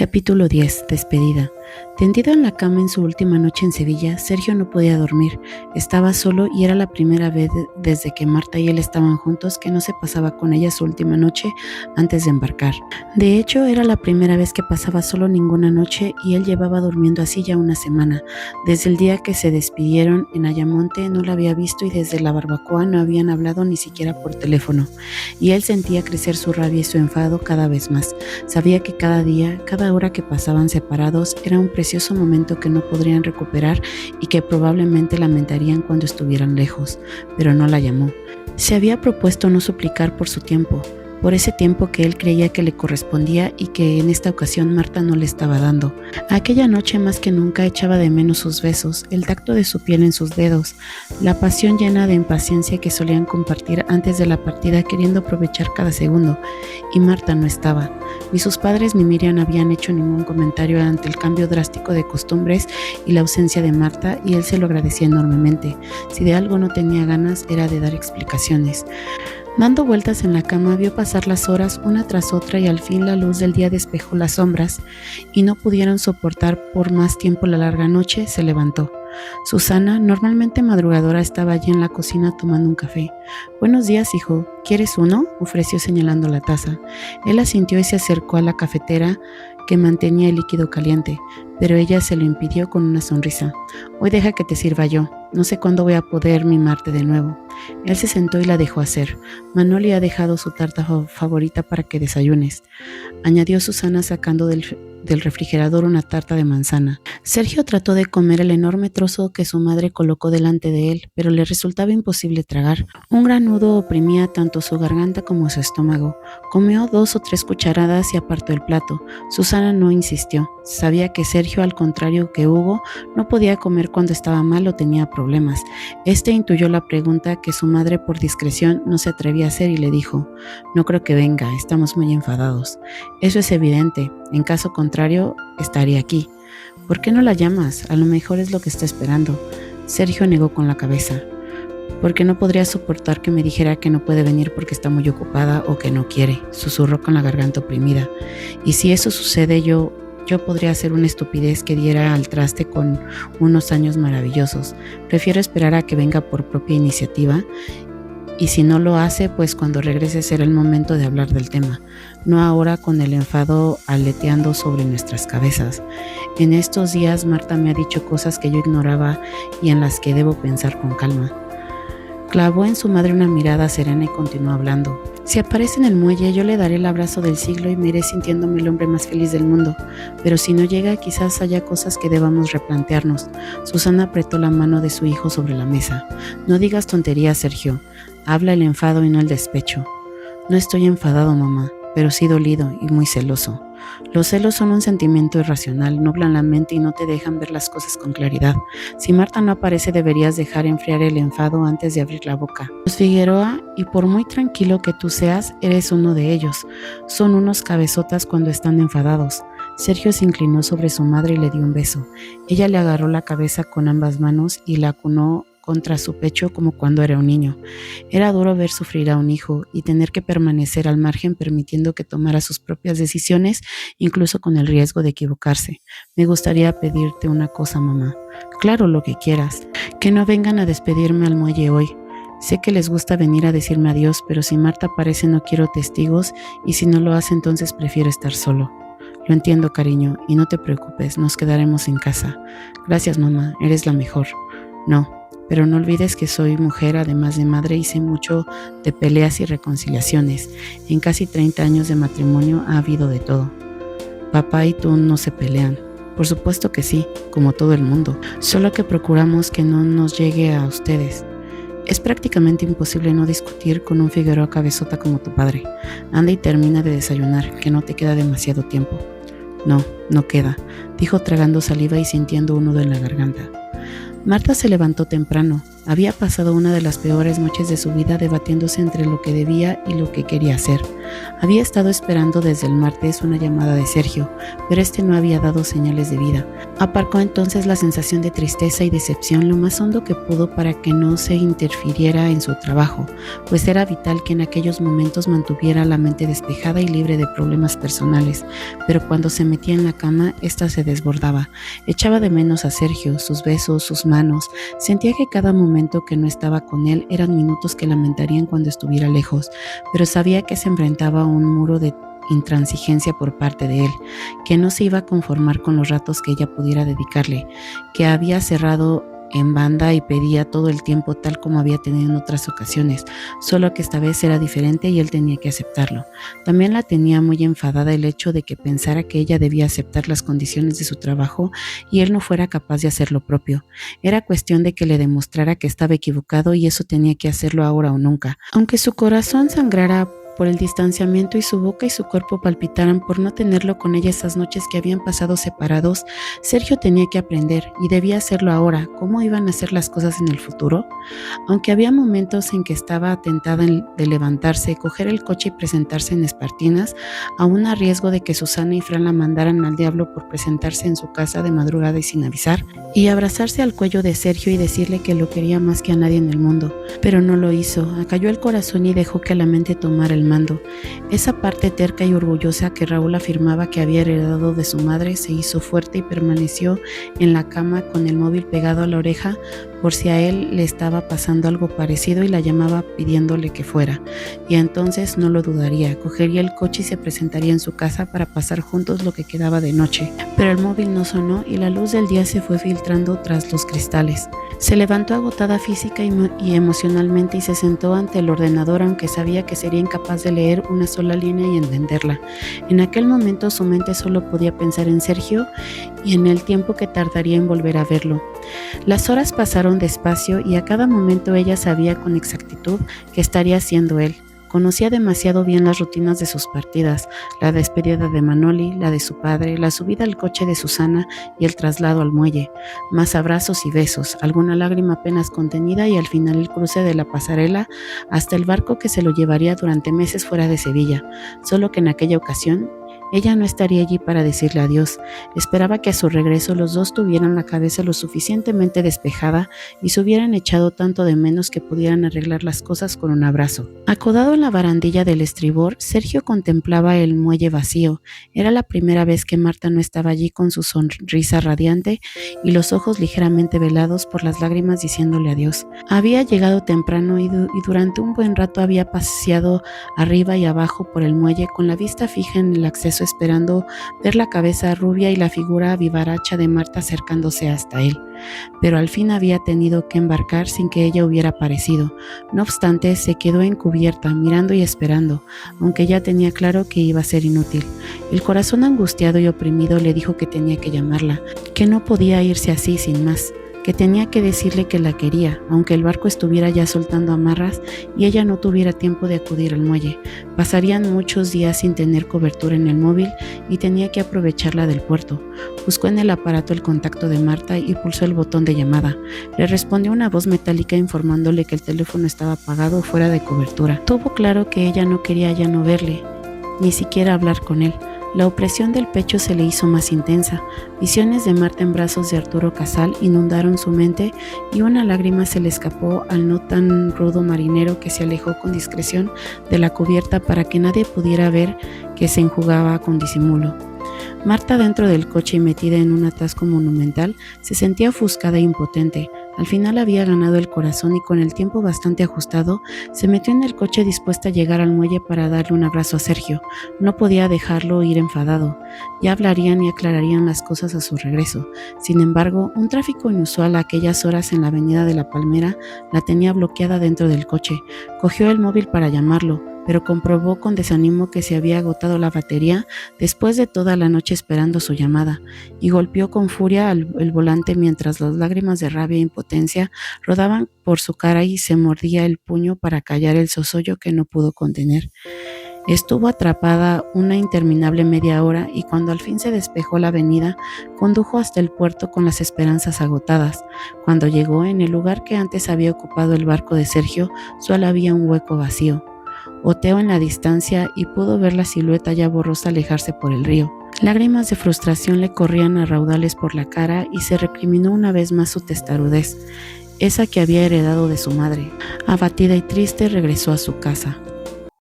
Capítulo 10. Despedida. Tendido en la cama en su última noche en Sevilla, Sergio no podía dormir. Estaba solo y era la primera vez desde que Marta y él estaban juntos que no se pasaba con ella su última noche antes de embarcar. De hecho, era la primera vez que pasaba solo ninguna noche y él llevaba durmiendo así ya una semana. Desde el día que se despidieron en Ayamonte no la había visto y desde la barbacoa no habían hablado ni siquiera por teléfono. Y él sentía crecer su rabia y su enfado cada vez más. Sabía que cada día, cada hora que pasaban separados era un precioso momento que no podrían recuperar y que probablemente lamentarían cuando estuvieran lejos, pero no la llamó. Se había propuesto no suplicar por su tiempo, por ese tiempo que él creía que le correspondía y que en esta ocasión Marta no le estaba dando. Aquella noche más que nunca echaba de menos sus besos, el tacto de su piel en sus dedos, la pasión llena de impaciencia que solían compartir antes de la partida queriendo aprovechar cada segundo, y Marta no estaba. Ni sus padres ni Miriam habían hecho ningún comentario ante el cambio drástico de costumbres y la ausencia de Marta, y él se lo agradecía enormemente. Si de algo no tenía ganas era de dar explicaciones. Dando vueltas en la cama vio pasar las horas una tras otra y al fin la luz del día despejó las sombras y no pudieron soportar por más tiempo la larga noche. Se levantó. Susana, normalmente madrugadora, estaba allí en la cocina tomando un café. «Buenos días, hijo. ¿Quieres uno?», ofreció señalando la taza. Él asintió y se acercó a la cafetera que mantenía el líquido caliente, pero ella se lo impidió con una sonrisa. «Hoy deja que te sirva yo. No sé cuándo voy a poder mimarte de nuevo». Él se sentó y la dejó hacer. «Manoli ha dejado su tarta favorita para que desayunes», añadió Susana sacando del refrigerador una tarta de manzana. Sergio trató de comer el enorme trozo que su madre colocó delante de él, pero le resultaba imposible tragar. Un gran nudo oprimía tanto su garganta como su estómago. Comió 2 o 3 cucharadas y apartó el plato. Susana no insistió. Sabía que Sergio, al contrario que Hugo, no podía comer cuando estaba mal o tenía problemas. Este intuyó la pregunta que su madre por discreción no se atrevía a hacer y le dijo: «No creo que venga, estamos muy enfadados». «Eso es evidente. En caso contrario, estaría aquí». «¿Por qué no la llamas? A lo mejor es lo que está esperando». Sergio negó con la cabeza. «Porque no podría soportar que me dijera que no puede venir porque está muy ocupada o que no quiere», susurró con la garganta oprimida. «Y si eso sucede, yo podría hacer una estupidez que diera al traste con unos años maravillosos. Prefiero esperar a que venga por propia iniciativa. Y si no lo hace, pues cuando regrese será el momento de hablar del tema, no ahora con el enfado aleteando sobre nuestras cabezas. En estos días Marta me ha dicho cosas que yo ignoraba y en las que debo pensar con calma». Clavó en su madre una mirada serena y continuó hablando. «Si aparece en el muelle, yo le daré el abrazo del siglo y me iré sintiéndome el hombre más feliz del mundo. Pero si no llega, quizás haya cosas que debamos replantearnos». Susana apretó la mano de su hijo sobre la mesa. «No digas tonterías, Sergio. Habla el enfado y no el despecho». «No estoy enfadado, mamá, pero sí dolido y muy celoso». «Los celos son un sentimiento irracional, nublan la mente y no te dejan ver las cosas con claridad. Si Marta no aparece, deberías dejar enfriar el enfado antes de abrir la boca. Los Figueroa, y por muy tranquilo que tú seas, eres uno de ellos. Son unos cabezotas cuando están enfadados». Sergio se inclinó sobre su madre y le dio un beso. Ella le agarró la cabeza con ambas manos y la acunó contra su pecho como cuando era un niño. Era duro ver sufrir a un hijo y tener que permanecer al margen permitiendo que tomara sus propias decisiones, incluso con el riesgo de equivocarse. «Me gustaría pedirte una cosa, mamá». «Claro, lo que quieras». «Que no vengan a despedirme al muelle hoy. Sé que les gusta venir a decirme adiós, pero si Marta aparece no quiero testigos y si no lo hace entonces prefiero estar solo». «Lo entiendo, cariño, y no te preocupes, nos quedaremos en casa». «Gracias, mamá, eres la mejor». «No, pero no olvides que soy mujer además de madre y sé mucho de peleas y reconciliaciones. En casi 30 años de matrimonio ha habido de todo». «Papá y tú no se pelean». «Por supuesto que sí, como todo el mundo, solo que procuramos que no nos llegue a ustedes. Es prácticamente imposible no discutir con un Figueroa cabezota como tu padre. Anda y termina de desayunar, que no te queda demasiado tiempo». «No, no queda», dijo tragando saliva y sintiendo un nudo en la garganta. Marta se levantó temprano. Había pasado una de las peores noches de su vida debatiéndose entre lo que debía y lo que quería hacer. Había estado esperando desde el martes una llamada de Sergio, pero este no había dado señales de vida. Aparcó entonces la sensación de tristeza y decepción lo más hondo que pudo para que no se interfiriera en su trabajo, pues era vital que en aquellos momentos mantuviera la mente despejada y libre de problemas personales, pero cuando se metía en la cama, ésta se desbordaba. Echaba de menos a Sergio, sus besos, sus manos. Sentía que cada momento que no estaba con él eran minutos que lamentarían cuando estuviera lejos, pero sabía que se enfrentaba a un muro de intransigencia por parte de él, que no se iba a conformar con los ratos que ella pudiera dedicarle, que había cerrado en banda y pedía todo el tiempo tal como había tenido en otras ocasiones, solo que esta vez era diferente y él tenía que aceptarlo. También la tenía muy enfadada el hecho de que pensara que ella debía aceptar las condiciones de su trabajo y él no fuera capaz de hacer lo propio. Era cuestión de que le demostrara que estaba equivocado y eso tenía que hacerlo ahora o nunca. Aunque su corazón sangrara por el distanciamiento y su boca y su cuerpo palpitaran por no tenerlo con ella esas noches que habían pasado separados, Sergio tenía que aprender y debía hacerlo ahora. ¿Cómo iban a ser las cosas en el futuro? Aunque había momentos en que estaba tentada de levantarse, coger el coche y presentarse en Espartinas, aún a riesgo de que Susana y Fran la mandaran al diablo por presentarse en su casa de madrugada y sin avisar, y abrazarse al cuello de Sergio y decirle que lo quería más que a nadie en el mundo. Pero no lo hizo, acalló el corazón y dejó que la mente tomara el mando. Esa parte terca y orgullosa que Raúl afirmaba que había heredado de su madre se hizo fuerte y permaneció en la cama con el móvil pegado a la oreja por si a él le estaba pasando algo parecido y la llamaba pidiéndole que fuera. Y entonces no lo dudaría, cogería el coche y se presentaría en su casa para pasar juntos lo que quedaba de noche. Pero el móvil no sonó y la luz del día se fue filtrando tras los cristales. Se levantó agotada física y emocionalmente y se sentó ante el ordenador, aunque sabía que sería incapaz de leer una sola línea y entenderla. En aquel momento su mente solo podía pensar en Sergio y en el tiempo que tardaría en volver a verlo. Las horas pasaron despacio y a cada momento ella sabía con exactitud que estaría siendo él. Conocía demasiado bien las rutinas de sus partidas, la despedida de Manoli, la de su padre, la subida al coche de Susana y el traslado al muelle, más abrazos y besos, alguna lágrima apenas contenida y al final el cruce de la pasarela hasta el barco que se lo llevaría durante meses fuera de Sevilla, solo que en aquella ocasión ella no estaría allí para decirle adiós. Esperaba que a su regreso los dos tuvieran la cabeza lo suficientemente despejada y se hubieran echado tanto de menos que pudieran arreglar las cosas con un abrazo. Acodado en la barandilla del estribor, Sergio contemplaba el muelle vacío. Era la primera vez que Marta no estaba allí con su sonrisa radiante y los ojos ligeramente velados por las lágrimas diciéndole adiós. Había llegado temprano y durante un buen rato había paseado arriba y abajo por el muelle con la vista fija en el acceso esperando ver la cabeza rubia y la figura vivaracha de Marta acercándose hasta él, pero al fin había tenido que embarcar sin que ella hubiera aparecido. No obstante, se quedó encubierta, mirando y esperando, aunque ya tenía claro que iba a ser inútil. El corazón angustiado y oprimido le dijo que tenía que llamarla, que no podía irse así sin más, que tenía que decirle que la quería, aunque el barco estuviera ya soltando amarras y ella no tuviera tiempo de acudir al muelle. Pasarían muchos días sin tener cobertura en el móvil y tenía que aprovecharla del puerto. Buscó en el aparato el contacto de Marta y pulsó el botón de llamada. Le respondió una voz metálica informándole que el teléfono estaba apagado o fuera de cobertura. Tuvo claro que ella no quería ya no verle, ni siquiera hablar con él. La opresión del pecho se le hizo más intensa. Visiones de Marta en brazos de Arturo Casal inundaron su mente y una lágrima se le escapó al no tan rudo marinero que se alejó con discreción de la cubierta para que nadie pudiera ver que se enjugaba con disimulo. Marta, dentro del coche y metida en un atasco monumental, se sentía ofuscada e impotente. Al final había ganado el corazón y con el tiempo bastante ajustado, se metió en el coche dispuesta a llegar al muelle para darle un abrazo a Sergio. No podía dejarlo ir enfadado. Ya hablarían y aclararían las cosas a su regreso. Sin embargo, un tráfico inusual a aquellas horas en la avenida de la Palmera la tenía bloqueada dentro del coche. Cogió el móvil para llamarlo, pero comprobó con desánimo que se había agotado la batería después de toda la noche esperando su llamada, y golpeó con furia el volante mientras las lágrimas de rabia e impotencia rodaban por su cara y se mordía el puño para callar el sollozo que no pudo contener. Estuvo atrapada una interminable media hora y cuando al fin se despejó la avenida, condujo hasta el puerto con las esperanzas agotadas. Cuando llegó, en el lugar que antes había ocupado el barco de Sergio, solo había un hueco vacío. Oteó en la distancia y pudo ver la silueta ya borrosa alejarse por el río. Lágrimas de frustración le corrían a raudales por la cara y se recriminó una vez más su testarudez, esa que había heredado de su madre. Abatida y triste regresó a su casa.